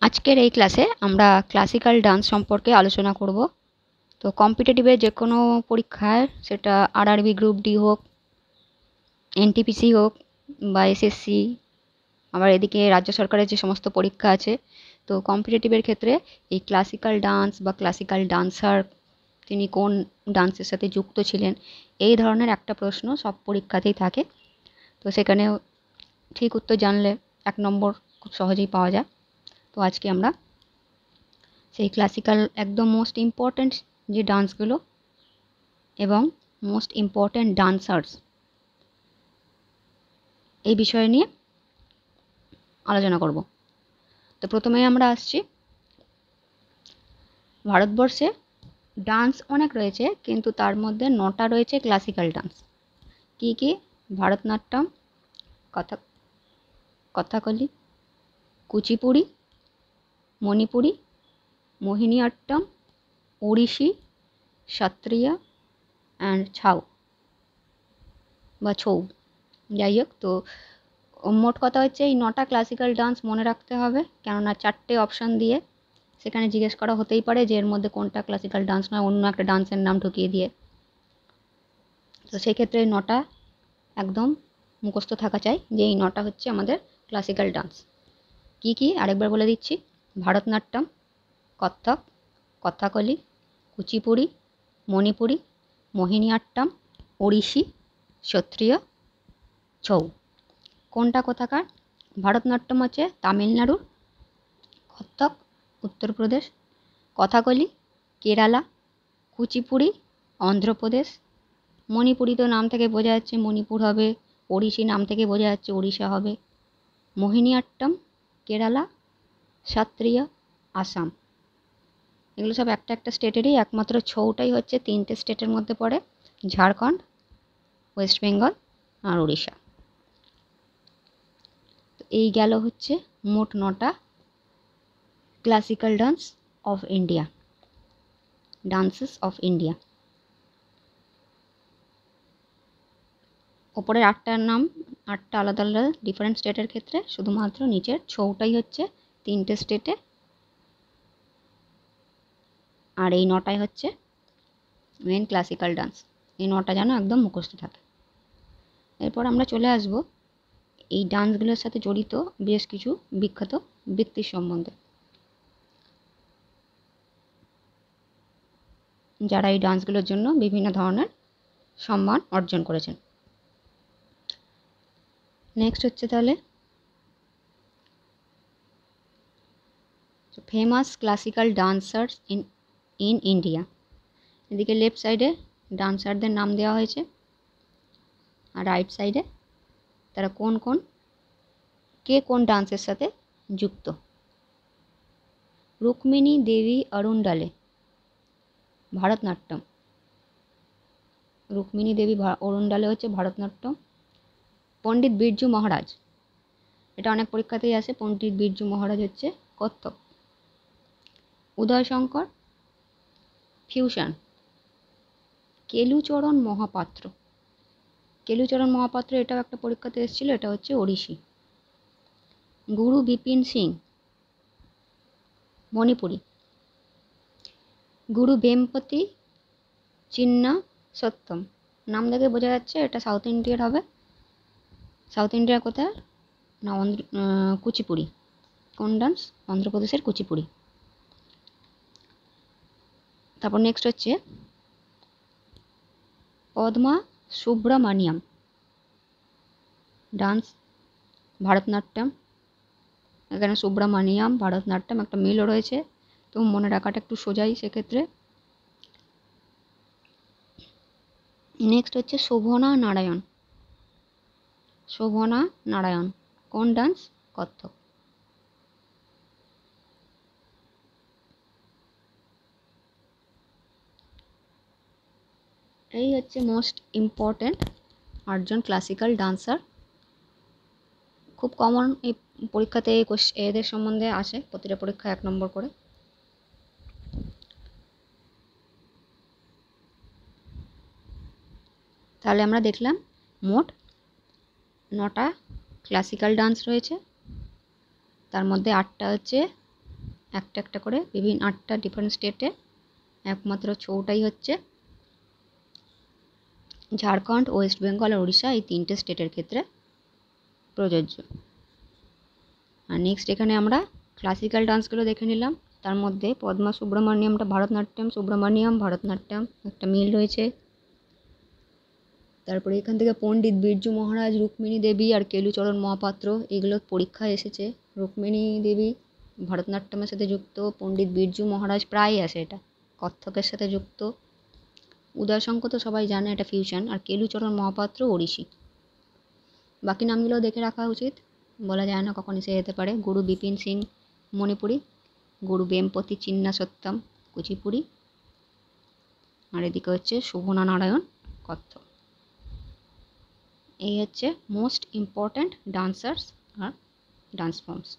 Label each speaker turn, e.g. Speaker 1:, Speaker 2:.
Speaker 1: আজকের এই ক্লাসে আমরা ক্লাসিক্যাল ডান্স সম্পর্কে আলোচনা করব। তো কম্পিটিটিভের যে কোনো পরীক্ষায়, সেটা আরআরবি গ্রুপ ডি হোক, এনটিপিসি হোক বা এসএসসি, আবার এদিকে রাজ্য সরকারের যে সমস্ত পরীক্ষা আছে, তো কম্পিটিটিভের ক্ষেত্রে এই ক্লাসিক্যাল ডান্স বা ক্লাসিক্যাল ডান্সার, তিনি কোন ডান্সের সাথে যুক্ত ছিলেন, এই ধরনের একটা প্রশ্ন সব পরীক্ষাতেই থাকে। তো সেখানেও ঠিক উত্তর জানলে 1 নম্বর খুব সহজেই পাওয়া যায়। তো আজকে আমরা সেই ক্লাসিক্যাল একদম মোস্ট ইম্পর্ট্যান্ট যে ডান্সগুলো এবং মোস্ট ইম্পর্ট্যান্ট ডান্সার্স, এই বিষয় নিয়ে আলোচনা করব। তো প্রথমেই আমরা আসছি, ভারতবর্ষে ডান্স অনেক রয়েছে, কিন্তু তার মধ্যে 9টা রয়েছে ক্লাসিক্যাল ডান্স। কি কি? ভারতনাট্যম, কথক, কথাকলি, কুচিপুড়ি, মণিপুরি, মোহিনীঅট্টম, ওড়িশি, সত্রিয়া অ্যান্ড ছাউ বা ছৌ, যাই হোক। তো মোট কথা হচ্ছে এই 9টা ক্লাসিক্যাল ডান্স মনে রাখতে হবে, কেননা 4টে অপশান দিয়ে সেখানে জিজ্ঞেস করা হতেই পারে যে এর মধ্যে কোনটা ক্লাসিক্যাল ডান্স নয়, অন্য একটা ডান্সের নাম ঢুকিয়ে দিয়ে। তো সেক্ষেত্রে 9টা একদম মুখস্থ থাকা চাই যে এই 9টা হচ্ছে আমাদের ক্লাসিক্যাল ডান্স। কি কি আরেকবার বলে দিচ্ছি: ভারতনাট্যম, কত্থক, কথাকলি, কুচিপুড়ি, মণিপুরি, মোহিনীঅট্টম, ওড়িশি, সত্রিয়, ছৌ। কোনটা কোথাকার? ভারতনাট্যম হচ্ছে তামিলনাড়ুর, কত্থক উত্তরপ্রদেশ, কথাকলি কেরালা, কুচিপুড়ি অন্ধ্রপ্রদেশ, মণিপুরি তো নাম থেকে বোঝা যাচ্ছে মণিপুর হবে, ওড়িশি নাম থেকে বোঝা যাচ্ছে ওড়িশা হবে, মোহিনীঅট্টম কেরালা, সত্রিয় আসাম। এগুলো সব একটা একটা স্টেটেরই, একমাত্র ছৌটাই হচ্ছে 3টে স্টেটের মধ্যে পড়ে: ঝাড়খণ্ড, ওয়েস্ট বেঙ্গল আর উড়িষ্যা। তো এই গেল হচ্ছে মোট 9টা classical dance of India, dances of India. ওপরের 8টার নাম 8টা আলাদা আলাদা ডিফারেন্ট স্টেটের ক্ষেত্রে, শুধুমাত্র নিচের ছৌটাই হচ্ছে 3টে স্টেটে, আর এই 9টাই হচ্ছে মেন ক্লাসিক্যাল ডান্স। এই 9টা যেন একদম মুখস্থ থাকে। এরপর আমরা চলে আসব এই ডান্সগুলোর সাথে জড়িত বেশ কিছু বিখ্যাত ব্যক্তির সম্বন্ধে, যারা এই ডান্সগুলোর জন্য বিভিন্ন ধরনের সম্মান অর্জন করেছেন। নেক্সট হচ্ছে তাহলে famous classical dancers in India. এদিকে লেফট সাইডে ডান্সারদের নাম দেওয়া হয়েছে, আর রাইট সাইডে তারা কে কোন ডান্সের সাথে যুক্ত। রুক্মিণী দেবী অরুণডালে, ভারতনাট্যম। রুক্মিণী দেবী অরুণডালে হচ্ছে ভারতনাট্যম। পণ্ডিত বিরজু মহারাজ, এটা অনেক পরীক্ষাতেই আসে, পণ্ডিত বিরজু মহারাজ হচ্ছে কত্থক। উদয়শঙ্কর ফিউশন। কেলুচরণ মহাপাত্র, কেলুচরণ মহাপাত্র এটাও একটা পরীক্ষাতে এসেছিল, এটা হচ্ছে ওড়িশি। গুরু বিপিন সিং, মণিপুরি। গুরু ভেমপতি চিন্না সত্যম, নাম দেখে বোঝা যাচ্ছে এটা সাউথ ইন্ডিয়ার হবে। সাউথ ইন্ডিয়ার কোথায় না? কুচিপুড়ি। কোন ডান্স? অন্ধ্রপ্রদেশের কুচিপুড়ি। তারপর নেক্সট হচ্ছে পদ্মা সুব্রমণিয়াম, ডান্স ভারতনাট্যম। এখানে সুব্রমণিয়াম ভারতনাট্যম একটা মিলও রয়েছে, তো মনে রাখাটা একটু সোজাই সেক্ষেত্রে। নেক্সট হচ্ছে শোভনা নারায়ণ। শোভনা নারায়ণ কোন ডান্স? কত্থক। এই হচ্ছে মোস্ট ইম্পর্ট্যান্ট 8জন ক্লাসিক্যাল ডান্সার। খুব কমন, এই পরীক্ষাতে এদের সম্বন্ধে আসে, প্রতিটা পরীক্ষা 1 নম্বর করে। তাহলে আমরা দেখলাম মোট 9টা ক্লাসিক্যাল ডান্স রয়েছে, তার মধ্যে 8টা হচ্ছে একটা একটা করে বিভিন্ন 8টা ডিফারেন্ট স্টেটে, একমাত্র 6টাই হচ্ছে ঝাড়খণ্ড, ওয়েস্ট বেঙ্গল আর উড়িষ্যা, এই 3টে স্টেটের ক্ষেত্রে প্রযোজ্য। আর নেক্সট এখানে আমরা ক্লাসিক্যাল ডান্সগুলো দেখে নিলাম। তার মধ্যে পদ্মা সুব্রমণিয়ামটা ভারতনাট্যম, সুব্রমণিয়াম ভারতনাট্যম একটা মিল রয়েছে। তারপরে এখান থেকে পণ্ডিত বিরজু মহারাজ, রুক্মিণী দেবী আর কেলুচরণ মহাপাত্র, এগুলো পরীক্ষায় এসেছে। রুক্মিণী দেবী ভারতনাট্যমের সাথে যুক্ত, পণ্ডিত বিরজু মহারাজ প্রায়ই আসে, এটা কত্থকের সাথে যুক্ত। উদয়শঙ্কর তো সবাই জানে, এটা ফিউশন। আর কেলুচরণ মহাপাত্র ওড়িশি। বাকি নামগুলো দেখে রাখা উচিত, বলা যায় না কখন এসে যেতে পারে। গুরু বিপিন সিং মণিপুরি, গুরু বেমপতি চিন্না সত্যম কুচিপুরি, আর এদিকে হচ্ছে শোভনা নারায়ণ কত্থক। এই হচ্ছে মোস্ট ইম্পর্ট্যান্ট ডান্সার্স আর ডান্স ফর্মস।